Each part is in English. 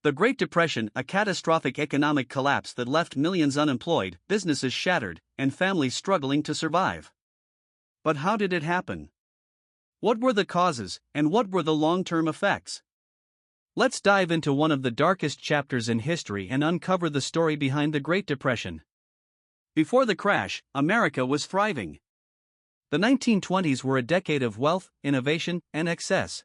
The Great Depression, a catastrophic economic collapse that left millions unemployed, businesses shattered, and families struggling to survive. But how did it happen? What were the causes, and what were the long-term effects? Let's dive into one of the darkest chapters in history and uncover the story behind the Great Depression. Before the crash, America was thriving. The 1920s were a decade of wealth, innovation, and excess.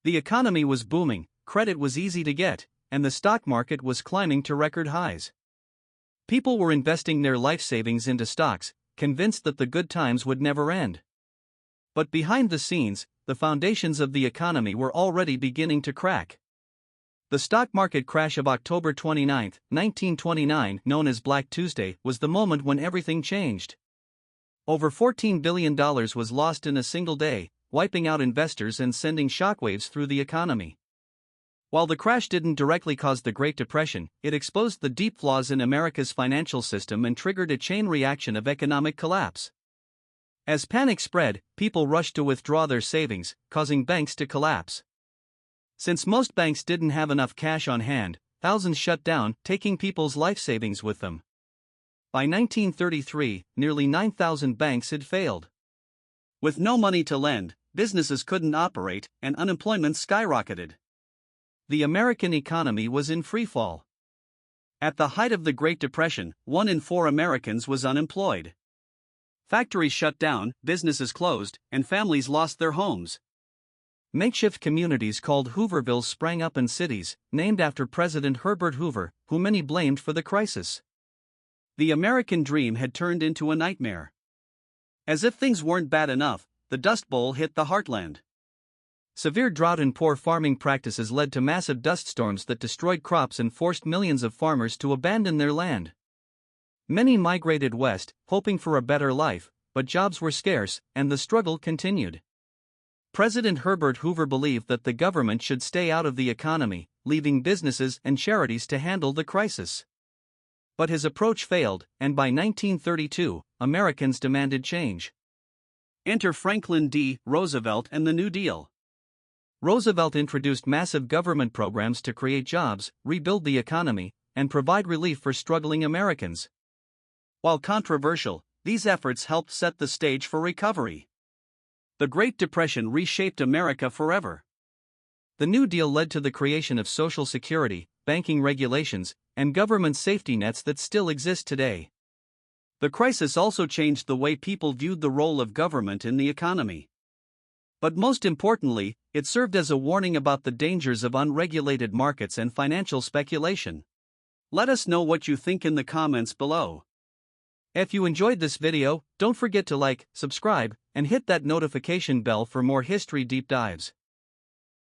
The economy was booming, credit was easy to get, and the stock market was climbing to record highs. People were investing their life savings into stocks, convinced that the good times would never end. But behind the scenes, the foundations of the economy were already beginning to crack. The stock market crash of October 29, 1929, known as Black Tuesday, was the moment when everything changed. Over $14 billion was lost in a single day, wiping out investors and sending shockwaves through the economy. While the crash didn't directly cause the Great Depression, it exposed the deep flaws in America's financial system and triggered a chain reaction of economic collapse. As panic spread, people rushed to withdraw their savings, causing banks to collapse. Since most banks didn't have enough cash on hand, thousands shut down, taking people's life savings with them. By 1933, nearly 9,000 banks had failed. With no money to lend, businesses couldn't operate, and unemployment skyrocketed. The American economy was in freefall. At the height of the Great Depression, 1 in 4 Americans was unemployed. Factories shut down, businesses closed, and families lost their homes. Makeshift communities called Hoovervilles sprang up in cities, named after President Herbert Hoover, who many blamed for the crisis. The American dream had turned into a nightmare. As if things weren't bad enough, the Dust Bowl hit the heartland. Severe drought and poor farming practices led to massive dust storms that destroyed crops and forced millions of farmers to abandon their land. Many migrated west, hoping for a better life, but jobs were scarce, and the struggle continued. President Herbert Hoover believed that the government should stay out of the economy, leaving businesses and charities to handle the crisis. But his approach failed, and by 1932, Americans demanded change. Enter Franklin D. Roosevelt and the New Deal. Roosevelt introduced massive government programs to create jobs, rebuild the economy, and provide relief for struggling Americans. While controversial, these efforts helped set the stage for recovery. The Great Depression reshaped America forever. The New Deal led to the creation of Social Security, banking regulations, and government safety nets that still exist today. The crisis also changed the way people viewed the role of government in the economy. But most importantly, it served as a warning about the dangers of unregulated markets and financial speculation. Let us know what you think in the comments below. If you enjoyed this video, don't forget to like, subscribe, and hit that notification bell for more history deep dives.